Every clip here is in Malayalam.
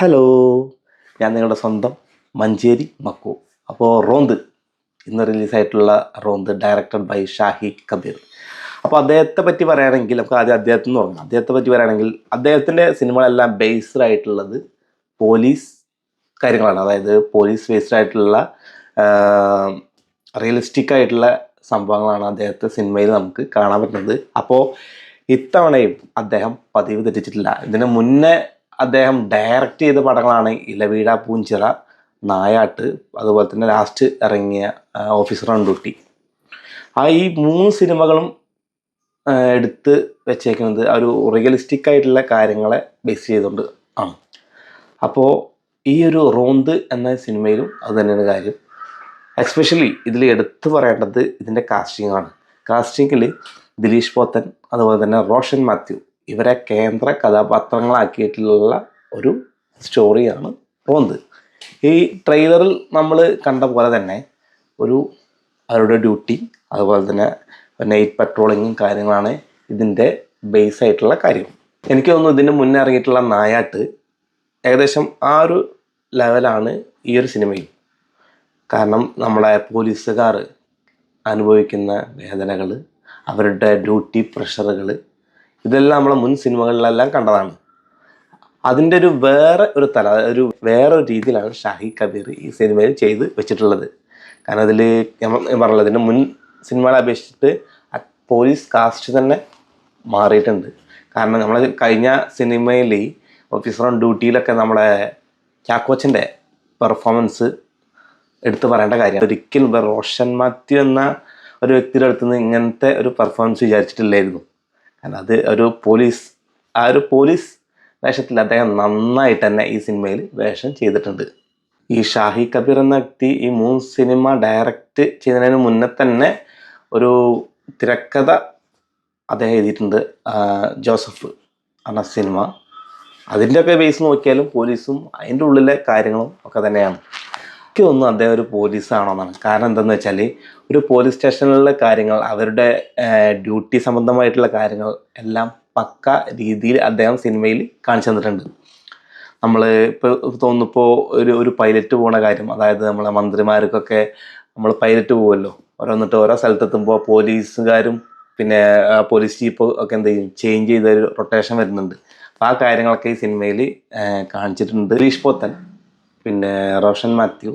ഹലോ, ഞാൻ നിങ്ങളുടെ സ്വന്തം മഞ്ചേരി മക്കു. അപ്പോൾ റോന്ത് ഇന്ന് റിലീസായിട്ടുള്ള റോന്ത് ഡയറക്ടഡ് ബൈ ഷാഹി കബീർ. അപ്പോൾ അദ്ദേഹത്തെ പറ്റി പറയുകയാണെങ്കിൽ നമുക്ക് ആദ്യം അദ്ദേഹത്തിന് തുടങ്ങാം. അദ്ദേഹത്തെ പറ്റി പറയുകയാണെങ്കിൽ അദ്ദേഹത്തിൻ്റെ സിനിമകളെല്ലാം ബേസ്ഡ് ആയിട്ടുള്ളത് പോലീസ് കാര്യങ്ങളാണ്. അതായത് പോലീസ് ബേസ്ഡ് ആയിട്ടുള്ള റിയലിസ്റ്റിക് ആയിട്ടുള്ള സംഭവങ്ങളാണ് അദ്ദേഹത്തെ സിനിമയിൽ നമുക്ക് കാണാൻ പറ്റുന്നത്. അപ്പോൾ ഇത്തവണയും അദ്ദേഹം പതിവ് തെറ്റിച്ചിട്ടില്ല. ഇതിന് മുന്നേ അദ്ദേഹം ഡയറക്റ്റ് ചെയ്ത പടങ്ങളാണ് ഇലവീഴ പൂഞ്ചിറ, നായാട്ട്, അതുപോലെ തന്നെ ലാസ്റ്റ് ഇറങ്ങിയ ഓഫീസർ ഓൺ ഡ്യൂട്ടി. ഈ 3 സിനിമകളും എടുത്ത് വെച്ചേക്കുന്നത് ഒരു റിയലിസ്റ്റിക് ആയിട്ടുള്ള കാര്യങ്ങളെ ബേസ് ചെയ്തുകൊണ്ട് ആണ്. അപ്പോൾ ഈ ഒരു റോന്ത് എന്ന സിനിമയിലും അത് തന്നെയാണ് കാര്യം. എസ്പെഷ്യലി ഇതിൽ എടുത്തു പറയേണ്ടത് ഇതിൻ്റെ കാസ്റ്റിംഗ് ആണ്. കാസ്റ്റിങ്ങിൽ ദിലീഷ് പോത്തൻ, അതുപോലെ തന്നെ റോഷൻ മാത്യു, ഇവരെ കേന്ദ്ര കഥാപാത്രങ്ങളാക്കിയിട്ടുള്ള ഒരു സ്റ്റോറിയാണ് റോന്ത്. ഈ ട്രെയിലറിൽ നമ്മൾ കണ്ട പോലെ തന്നെ അവരുടെ ഡ്യൂട്ടി, അതുപോലെ തന്നെ നൈറ്റ് പെട്രോളിങ്ങും കാര്യങ്ങളാണ് ഇതിൻ്റെ ബേസ് ആയിട്ടുള്ള കാര്യം. എനിക്ക് തോന്നുന്നു ഇതിന് മുന്നേ ഇറങ്ങിയിട്ടുള്ള നായാട്ട് ഏകദേശം ആ ഒരു ലെവലാണ് ഈ ഒരു സിനിമയിൽ. കാരണം നമ്മളെ പോലീസുകാർ അനുഭവിക്കുന്ന വേദനകൾ, അവരുടെ ഡ്യൂട്ടി പ്രഷറുകൾ, ഇതെല്ലാം നമ്മളെ മുൻ സിനിമകളിലെല്ലാം കണ്ടതാണ്. അതിൻ്റെ വേറെ ഒരു വേറൊരു രീതിയിലാണ് ഷാഹി കബീർ ഈ സിനിമയിൽ ചെയ്ത് വെച്ചിട്ടുള്ളത്. കാരണം അതിൽ ഞാൻ പറഞ്ഞത് ഇതിൻ്റെ മുൻ സിനിമകളെ അപേക്ഷിച്ചിട്ട് പോലീസ് കാസ്റ്റ് തന്നെ മാറിയിട്ടുണ്ട്. കാരണം നമ്മൾ കഴിഞ്ഞ സിനിമയിൽ ഓഫീസർ ഓൺ ഡ്യൂട്ടിയിലൊക്കെ നമ്മളെ ചാക്കോച്ചൻ്റെ പെർഫോമൻസ് എടുത്തു പറയേണ്ട കാര്യമാണ്. ഒരിക്കലും റോഷൻ മാത്യു എന്ന ഒരു വ്യക്തിയുടെ അടുത്ത് നിന്ന് ഇങ്ങനത്തെ ഒരു പെർഫോമൻസ് വിചാരിച്ചിട്ടില്ലായിരുന്നു. കാരണം അത് ഒരു പോലീസ് വേഷത്തിൽ അദ്ദേഹം നന്നായിട്ട് തന്നെ ഈ സിനിമയിൽ വേഷം ചെയ്തിട്ടുണ്ട്. ഈ ഷാഹി കബീർ എന്ന വ്യക്തി ഈ 3 സിനിമ ഡയറക്റ്റ് ചെയ്യുന്നതിന് മുന്നേ തന്നെ ഒരു തിരക്കഥ അദ്ദേഹം എഴുതിയിട്ടുണ്ട്, ജോസഫ് എന്ന സിനിമ. അതിൻ്റെയൊക്കെ ബേസ് നോക്കിയാലും പോലീസും അതിൻ്റെ ഉള്ളിലെ കാര്യങ്ങളും ഒക്കെ തന്നെയാണ്. എനിക്ക് തോന്നുന്നു അദ്ദേഹം ഒരു പോലീസാണോന്നാണ്. കാരണം എന്താണെന്ന് വെച്ചാൽ ഒരു പോലീസ് സ്റ്റേഷനിലെ കാര്യങ്ങൾ, അവരുടെ ഡ്യൂട്ടി സംബന്ധമായിട്ടുള്ള കാര്യങ്ങൾ എല്ലാം പക്ക രീതിയിൽ അദ്ദേഹം സിനിമയിൽ കാണിച്ചു തന്നിട്ടുണ്ട്. നമ്മൾ ഇപ്പോൾ തോന്നുന്നിപ്പോൾ ഒരു പൈലറ്റ് പോണ കാര്യം, അതായത് നമ്മളെ മന്ത്രിമാർക്കൊക്കെ നമ്മൾ പൈലറ്റ് പോകുമല്ലോ, ഓരോന്നിട്ട് ഓരോ സ്ഥലത്തെത്തുമ്പോൾ പോലീസുകാരും പിന്നെ പോലീസ് ചീഫ് ഒക്കെ എന്ത് ചെയ്യും, ചേഞ്ച് ചെയ്തൊരു റൊട്ടേഷൻ വരുന്നുണ്ട്. അപ്പോൾ ആ കാര്യങ്ങളൊക്കെ ഈ സിനിമയിൽ കാണിച്ചിട്ടുണ്ട്. ദിലീഷ് പോത്തൻ, പിന്നെ റോഷൻ മാത്യു,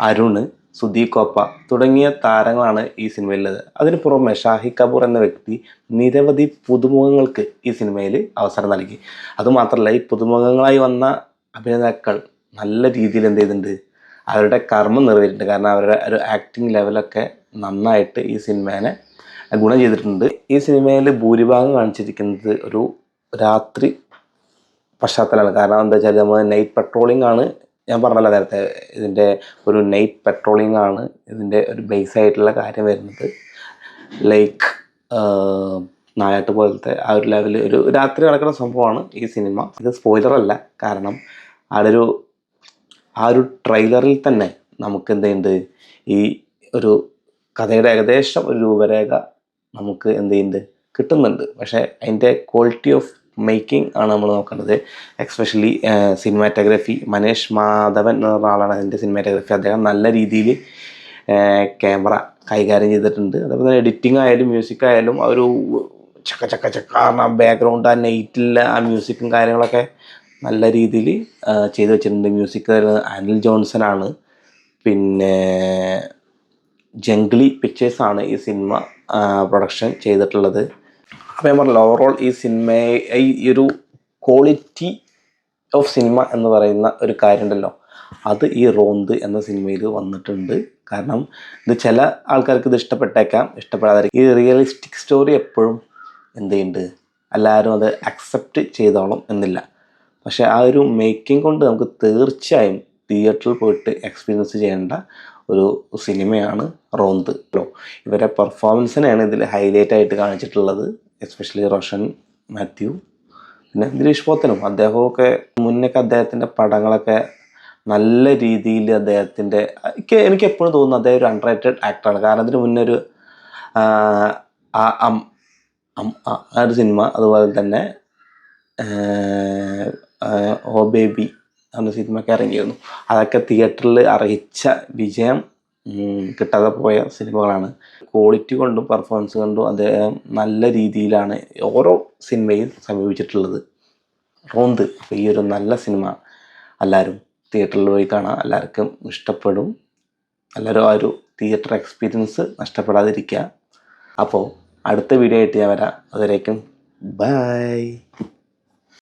അരുൺ, സുധീർ കോപ്പ തുടങ്ങിയ താരങ്ങളാണ് ഈ സിനിമയിലുള്ളത്. അതിന് പുറമെ ഷാഹി കപൂർ എന്ന വ്യക്തി നിരവധി പുതുമുഖങ്ങൾക്ക് ഈ സിനിമയിൽ അവസരം നൽകി. അതുമാത്രമല്ല, ഈ പുതുമുഖങ്ങളായി വന്ന അഭിനേതാക്കൾ നല്ല രീതിയിൽ എന്ത് ചെയ്തിട്ടുണ്ട്, അവരുടെ കർമ്മം നിറവേറ്റിട്ടുണ്ട്. കാരണം അവരുടെ ഒരു ആക്ടിങ് ലെവലൊക്കെ നന്നായിട്ട് ഈ സിനിമേനെ ഗുണം ചെയ്തിട്ടുണ്ട്. ഈ സിനിമയിൽ ഭൂരിഭാഗം കാണിച്ചിരിക്കുന്നത് ഒരു രാത്രി പശ്ചാത്തലമാണ്. കാരണം എന്താ വെച്ചാൽ നമ്മൾ നൈറ്റ് പെട്രോളിംഗ് ആണ്, ഞാൻ പറഞ്ഞല്ലോ നേരത്തെ, ഇതിൻ്റെ ഒരു നൈറ്റ് പെട്രോളിംഗ് ആണ് ഇതിൻ്റെ ഒരു ബേസ് ആയിട്ടുള്ള കാര്യം വരുന്നത്. ലൈക്ക് നായാട്ട് പോലത്തെ ആ ഒരു ലെവൽ ഒരു രാത്രി നടക്കുന്ന സംഭവമാണ് ഈ സിനിമ. ഇത് സ്പോയിലറല്ല, കാരണം ആ ഒരു ട്രെയിലറിൽ തന്നെ നമുക്ക് എന്തുണ്ട്, ഈ ഒരു കഥയുടെ ഏകദേശം ഒരു രൂപരേഖ നമുക്ക് എന്ത് ചെയ്യുന്നുണ്ട്, കിട്ടുന്നുണ്ട്. പക്ഷേ അതിൻ്റെ ക്വാളിറ്റി ഓഫ് മേക്കിംഗ് ആണ് നമ്മൾ നോക്കേണ്ടത്. എക്സ്പെഷ്യലി സിനിമാറ്റോഗ്രാഫി, മനേഷ് മാധവൻ എന്ന് പറഞ്ഞ ആളാണ് അതിൻ്റെ സിനിമാറ്റോഗ്രാഫി. അദ്ദേഹം നല്ല രീതിയിൽ ക്യാമറ കൈകാര്യം ചെയ്തിട്ടുണ്ട്. അതേപോലെ എഡിറ്റിംഗ് ആയാലും മ്യൂസിക് ആയാലും ആ ഒരു ചക്ക ബാക്ക്ഗ്രൗണ്ട്, ആ നൈറ്റിലെ ആ മ്യൂസിക്കും കാര്യങ്ങളൊക്കെ നല്ല രീതിയിൽ ചെയ്തു വെച്ചിട്ടുണ്ട്. മ്യൂസിക് അനിൽ ജോൺസൺ ആണ്. പിന്നെ ജംഗ്ലി പിക്ചേഴ്സാണ് ഈ സിനിമ പ്രൊഡക്ഷൻ ചെയ്തിട്ടുള്ളത്. അപ്പോൾ ഞാൻ പറഞ്ഞല്ലോ, ഓവറോൾ ഈ സിനിമയെ ഈ ഒരു ക്വാളിറ്റി ഓഫ് സിനിമ എന്ന് പറയുന്ന ഒരു കാര്യമുണ്ടല്ലോ, അത് ഈ റോന്ത് എന്ന സിനിമയിൽ വന്നിട്ടുണ്ട്. കാരണം ഇത് ചില ആൾക്കാർക്ക് ഇത് ഇഷ്ടപ്പെട്ടേക്കാം, ഇഷ്ടപ്പെടാതെ. ഈ റിയലിസ്റ്റിക് സ്റ്റോറി എപ്പോഴും എന്ത് ചെയ്യുന്നുണ്ട്, എല്ലാവരും അത് അക്സെപ്റ്റ് ചെയ്തോളും എന്നില്ല. പക്ഷേ ആ ഒരു മേക്കിംഗ് കൊണ്ട് നമുക്ക് തീർച്ചയായും തിയേറ്ററിൽ പോയിട്ട് എക്സ്പീരിയൻസ് ചെയ്യേണ്ട ഒരു സിനിമയാണ് റോന്ത്. ഇവരെ പെർഫോമൻസിനെയാണ് ഇതിൽ ഹൈലൈറ്റ് ആയിട്ട് കാണിച്ചിട്ടുള്ളത്. എസ്പെഷ്യലി റോഷൻ മാത്യു, പിന്നെ ദിലീഷ് പോത്തനും. അദ്ദേഹമൊക്കെ മുന്നൊക്കെ അദ്ദേഹത്തിൻ്റെ പടങ്ങളൊക്കെ നല്ല രീതിയിൽ എനിക്ക് എപ്പോഴും തോന്നുന്നു അദ്ദേഹം ഒരു അണ്ടർ റേറ്റഡ് ആക്ടറാണ്. കാരണം അതിന് മുന്നേ ആ ഒരു സിനിമ, അതുപോലെ തന്നെ ഓ ബേബി എന്ന സിനിമയൊക്കെ ഇറങ്ങിയിരുന്നു. അതൊക്കെ തിയേറ്ററിൽ അർഹിച്ച വിജയം കിട്ടാതെ പോയ സിനിമകളാണ്. ക്വാളിറ്റി കൊണ്ടും പെർഫോമൻസ് കൊണ്ടും അദ്ദേഹം നല്ല രീതിയിലാണ് ഓരോ സിനിമയും സമീപിച്ചിട്ടുള്ളത്. റോന്ത് ഈ ഒരു നല്ല സിനിമ എല്ലാവരും തിയേറ്ററിൽ പോയി കാണാം, എല്ലാവർക്കും ഇഷ്ടപ്പെടും. എല്ലാവരും ആ ഒരു തിയേറ്റർ എക്സ്പീരിയൻസ് നഷ്ടപ്പെടാതിരിക്കുക. അപ്പോൾ അടുത്ത വീഡിയോ ആയിട്ട് ഞാൻ വരാം. അതുവരേക്കും ബൈ.